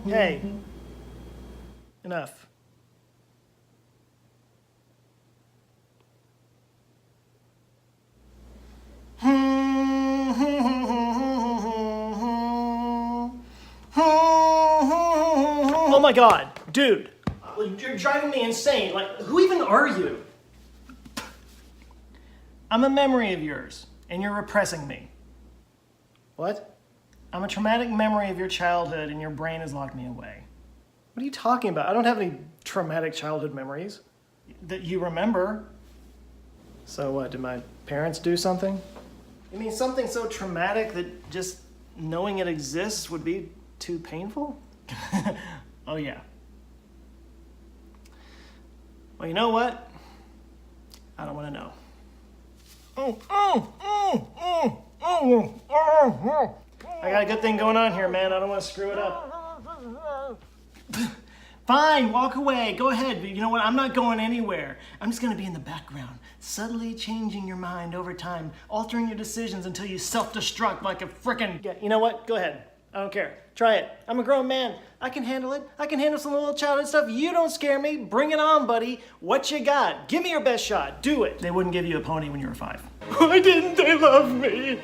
Hey, enough. Oh my God, dude, you're driving me insane. Like, who even are you? I'm a memory of yours, and you're repressing me. What? I'm a traumatic memory of your childhood, and your brain has locked me away. What are you talking about? I don't have any traumatic childhood memories that you remember. So what, did my parents do something? You mean something so traumatic that just knowing it exists would be too painful? Oh yeah. Well, you know what? I don't want to know. I got a good thing going on here, man. I don't want to screw it up. Fine, walk away. Go ahead. But you know what? I'm not going anywhere. I'm just going to be in the background, subtly changing your mind over time, altering your decisions until you self-destruct like a frickin'... Yeah, you know what? Go ahead. I don't care. Try it. I'm a grown man. I can handle it. I can handle some little childhood stuff. You don't scare me. Bring it on, buddy. What you got? Give me your best shot. Do it. They wouldn't give you a pony when you were 5. Why didn't they love me?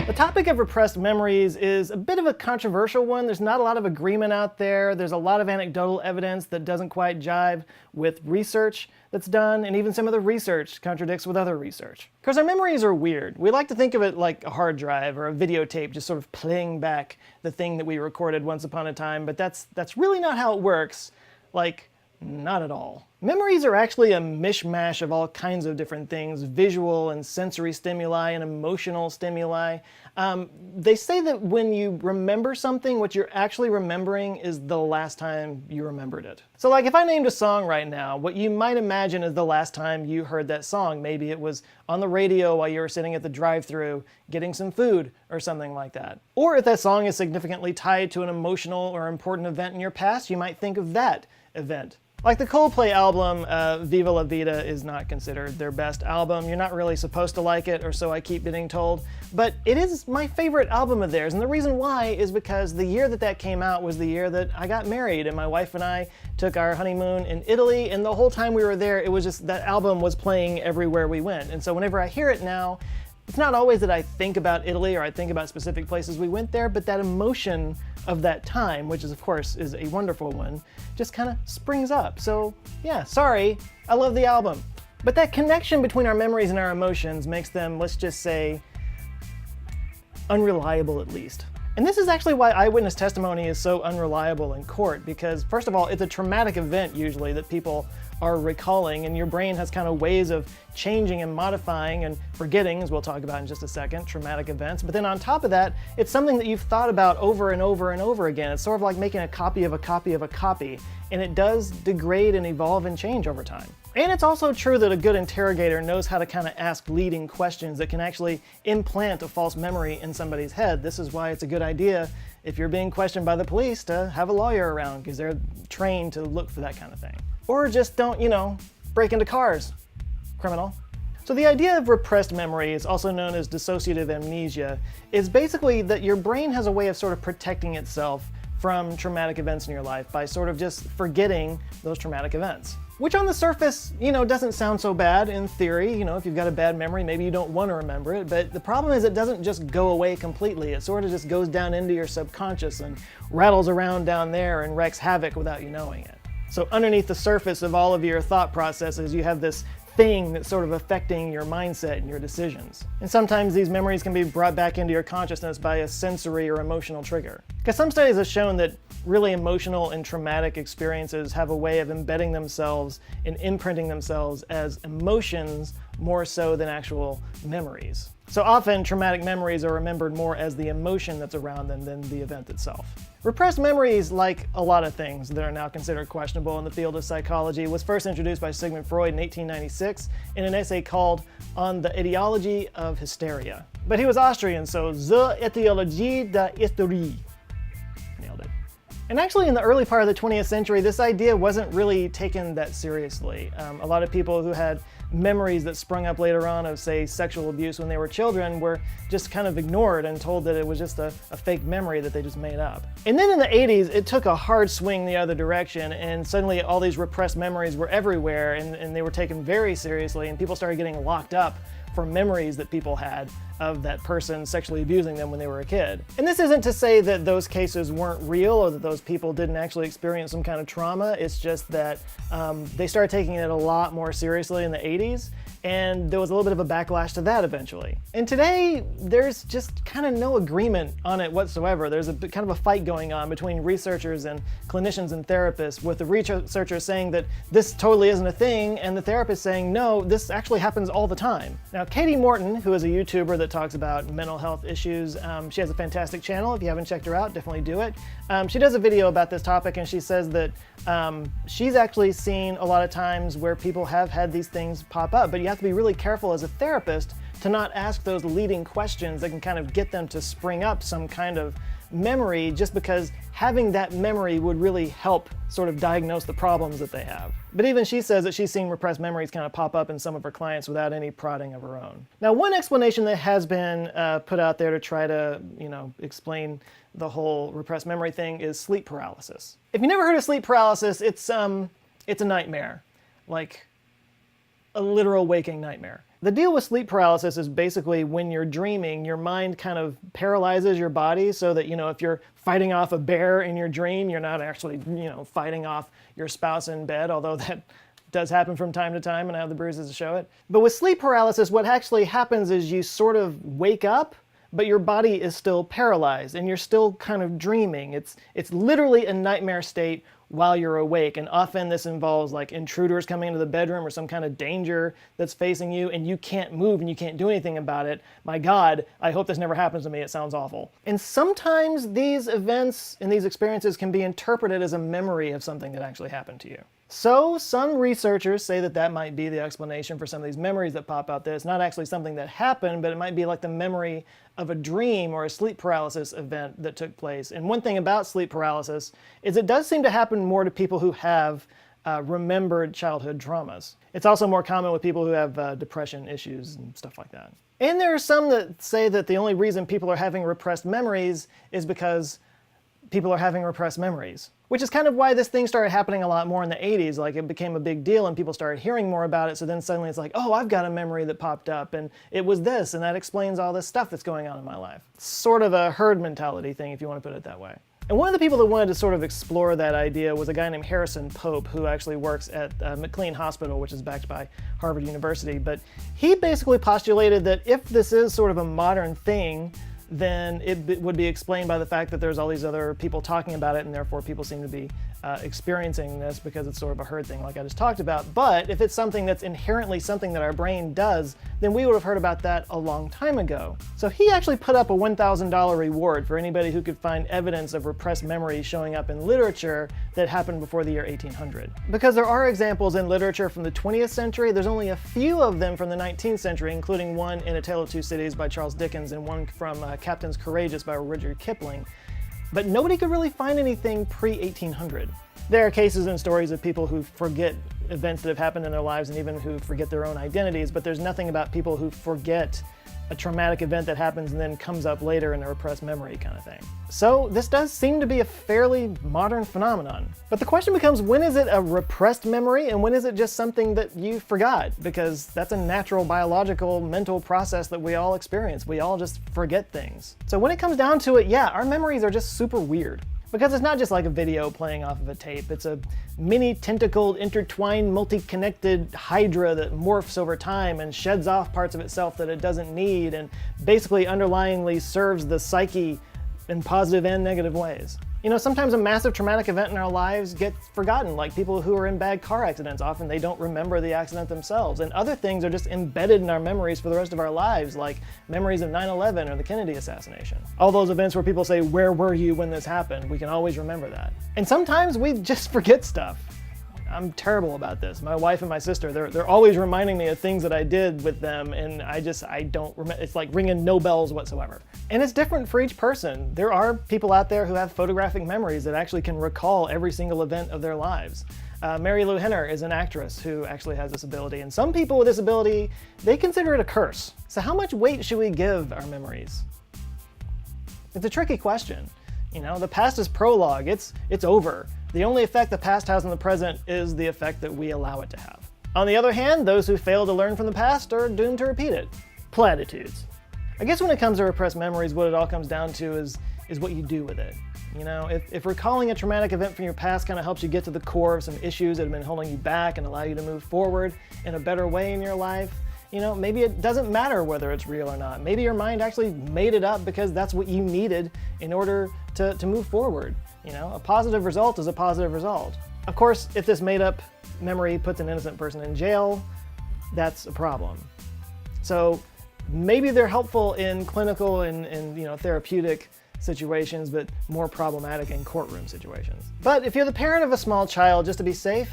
The topic of repressed memories is a bit of a controversial one. There's not a lot of agreement out there. There's a lot of anecdotal evidence that doesn't quite jive with research that's done, and even some of the research contradicts with other research. Because our memories are weird. We like to think of it like a hard drive or a videotape just sort of playing back the thing that we recorded once upon a time, but that's really not how it works. Like, not at all. Memories are actually a mishmash of all kinds of different things, visual and sensory stimuli and emotional stimuli. They say that when you remember something, what you're actually remembering is the last time you remembered it. So like if I named a song right now, what you might imagine is the last time you heard that song. Maybe it was on the radio while you were sitting at the drive-thru getting some food or something like that. Or if that song is significantly tied to an emotional or important event in your past, you might think of that event. Like the Coldplay album, Viva La Vida is not considered their best album. You're not really supposed to like it, or so I keep getting told. But it is my favorite album of theirs, and the reason why is because the year that that came out was the year that I got married, and my wife and I took our honeymoon in Italy, and the whole time we were there, it was just that album was playing everywhere we went. And so whenever I hear it now, it's not always that I think about Italy or I think about specific places we went there, but that emotion of that time, which is of course is a wonderful one, just kind of springs up. So yeah, sorry, I love the album. But that connection between our memories and our emotions makes them, let's just say, unreliable at least. And this is actually why eyewitness testimony is so unreliable in court, because first of all, it's a traumatic event usually that people are recalling, and your brain has kind of ways of changing and modifying and forgetting, as we'll talk about in just a second, traumatic events. But then on top of that, it's something that you've thought about over and over and over again. It's sort of like making a copy of a copy of a copy, and it does degrade and evolve and change over time. And it's also true that a good interrogator knows how to kind of ask leading questions that can actually implant a false memory in somebody's head. This is why it's a good idea, if you're being questioned by the police, to have a lawyer around, because they're trained to look for that kind of thing. Or just don't, you know, break into cars, criminal. So the idea of repressed memories, also known as dissociative amnesia, is basically that your brain has a way of sort of protecting itself from traumatic events in your life by sort of just forgetting those traumatic events. Which on the surface, you know, doesn't sound so bad in theory. You know, if you've got a bad memory, maybe you don't want to remember it, but the problem is it doesn't just go away completely. It sort of just goes down into your subconscious and rattles around down there and wreaks havoc without you knowing it. So underneath the surface of all of your thought processes, you have this thing that's sort of affecting your mindset and your decisions. And sometimes these memories can be brought back into your consciousness by a sensory or emotional trigger. Because some studies have shown that really emotional and traumatic experiences have a way of embedding themselves and imprinting themselves as emotions more so than actual memories. So often traumatic memories are remembered more as the emotion that's around them than the event itself. Repressed memories, like a lot of things that are now considered questionable in the field of psychology, was first introduced by Sigmund Freud in 1896 in an essay called On the Etiology of Hysteria. But he was Austrian, so The Etiologie de Hysterie. Nailed it. And actually in the early part of the 20th century, this idea wasn't really taken that seriously. A lot of people who had memories that sprung up later on of, say, sexual abuse when they were children were just kind of ignored and told that it was just a fake memory that they just made up. And then in the 80s, it took a hard swing the other direction, and suddenly all these repressed memories were everywhere, and they were taken very seriously, and people started getting locked up for memories that people had of that person sexually abusing them when they were a kid. And this isn't to say that those cases weren't real or that those people didn't actually experience some kind of trauma. It's just that they started taking it a lot more seriously in the 80s, and there was a little bit of a backlash to that eventually. And today, there's just kind of no agreement on it whatsoever. There's a kind of a fight going on between researchers and clinicians and therapists, with the researchers saying that this totally isn't a thing, and the therapists saying, no, this actually happens all the time. Now, Katie Morton, who is a YouTuber that talks about mental health issues, she has a fantastic channel. If you haven't checked her out, definitely do it. She does a video about this topic, and she says that she's actually seen a lot of times where people have had these things pop up, but you have to be really careful as a therapist to not ask those leading questions that can kind of get them to spring up some kind of memory, just because having that memory would really help sort of diagnose the problems that they have. But even she says that she's seen repressed memories kind of pop up in some of her clients without any prodding of her own. Now, one explanation that has been put out there to try to, explain the whole repressed memory thing is sleep paralysis. If you never heard of sleep paralysis, it's a nightmare, like a literal waking nightmare. The deal with sleep paralysis is basically when you're dreaming, your mind kind of paralyzes your body so that, if you're fighting off a bear in your dream, you're not actually, fighting off your spouse in bed, although that does happen from time to time, and I have the bruises to show it. But with sleep paralysis, what actually happens is you sort of wake up, but your body is still paralyzed and you're still kind of dreaming. It's literally a nightmare state while you're awake, and often this involves like intruders coming into the bedroom or some kind of danger that's facing you, and you can't move and you can't do anything about it. My God, I hope this never happens to me. It sounds awful. And sometimes these events and these experiences can be interpreted as a memory of something that actually happened to you. So some researchers say that that might be the explanation for some of these memories that pop out there. It's not actually something that happened, but it might be like the memory of a dream or a sleep paralysis event that took place. And one thing about sleep paralysis is it does seem to happen more to people who have remembered childhood traumas. It's also more common with people who have depression issues and stuff like that. And there are some that say that the only reason people are having repressed memories is because people are having repressed memories, which is kind of why this thing started happening a lot more in the 80s. Like, it became a big deal and people started hearing more about it. So then suddenly it's like, oh, I've got a memory that popped up and it was this, and that explains all this stuff that's going on in my life. Sort of a herd mentality thing, if you want to put it that way. And one of the people that wanted to sort of explore that idea was a guy named Harrison Pope, who actually works at McLean Hospital, which is backed by Harvard University. But he basically postulated that if this is sort of a modern thing, then it would be explained by the fact that there's all these other people talking about it, and therefore people seem to be experiencing this because it's sort of a herd thing like I just talked about. But if it's something that's inherently something that our brain does, then we would have heard about that a long time ago. So he actually put up a $1,000 reward for anybody who could find evidence of repressed memories showing up in literature that happened before the year 1800. Because there are examples in literature from the 20th century, there's only a few of them from the 19th century, including one in A Tale of Two Cities by Charles Dickens and one from Captains Courageous by Rudyard Kipling. But nobody could really find anything pre-1800. There are cases and stories of people who forget events that have happened in their lives and even who forget their own identities, but there's nothing about people who forget a traumatic event that happens and then comes up later in a repressed memory kind of thing. So this does seem to be a fairly modern phenomenon. But the question becomes, when is it a repressed memory and when is it just something that you forgot? Because that's a natural biological mental process that we all experience. We all just forget things. So when it comes down to it, yeah, our memories are just super weird. Because it's not just like a video playing off of a tape. It's a mini tentacled, intertwined, multi-connected hydra that morphs over time and sheds off parts of itself that it doesn't need and basically underlyingly serves the psyche in positive and negative ways. You know, sometimes a massive traumatic event in our lives gets forgotten, like people who are in bad car accidents. Often they don't remember the accident themselves, and other things are just embedded in our memories for the rest of our lives, like memories of 9/11 or the Kennedy assassination. All those events where people say, where were you when this happened? We can always remember that. And sometimes we just forget stuff. I'm terrible about this. My wife and my sister, they're always reminding me of things that I did with them, and I don't remember. It's like ringing no bells whatsoever. And it's different for each person. There are people out there who have photographic memories that actually can recall every single event of their lives. Mary Lou Henner is an actress who actually has this ability, and some people with this ability, they consider it a curse. So how much weight should we give our memories? It's a tricky question. You know, the past is prologue, it's over. The only effect the past has on the present is the effect that we allow it to have. On the other hand, those who fail to learn from the past are doomed to repeat it. Platitudes. I guess when it comes to repressed memories, what it all comes down to is what you do with it. You know, if recalling a traumatic event from your past kind of helps you get to the core of some issues that have been holding you back and allow you to move forward in a better way in your life, you know, maybe it doesn't matter whether it's real or not. Maybe your mind actually made it up because that's what you needed in order to move forward. You know, a positive result is a positive result. Of course, if this made up memory puts an innocent person in jail, that's a problem. So maybe they're helpful in clinical and you know, therapeutic situations, but more problematic in courtroom situations. But if you're the parent of a small child, just to be safe,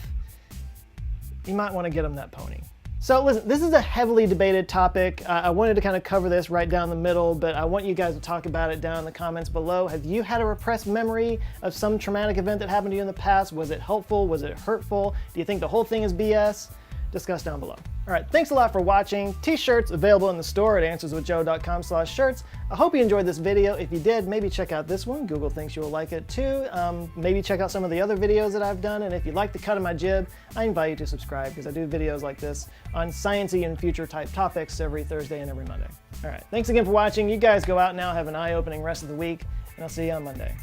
you might want to get them that pony. So listen, this is a heavily debated topic. I wanted to kind of cover this right down the middle, but I want you guys to talk about it down in the comments below. Have you had a repressed memory of some traumatic event that happened to you in the past? Was it helpful? Was it hurtful? Do you think the whole thing is BS? Discuss down below. All right, thanks a lot for watching. T-shirts available in the store at answerswithjoe.com/shirts. I hope you enjoyed this video. If you did, maybe check out this one. Google thinks you will like it too. Maybe check out some of the other videos that I've done. And if you like the cut of my jib, I invite you to subscribe because I do videos like this on sciencey and future type topics every Thursday and every Monday. All right, thanks again for watching. You guys go out now, have an eye-opening rest of the week, and I'll see you on Monday.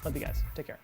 Love you guys. Take care.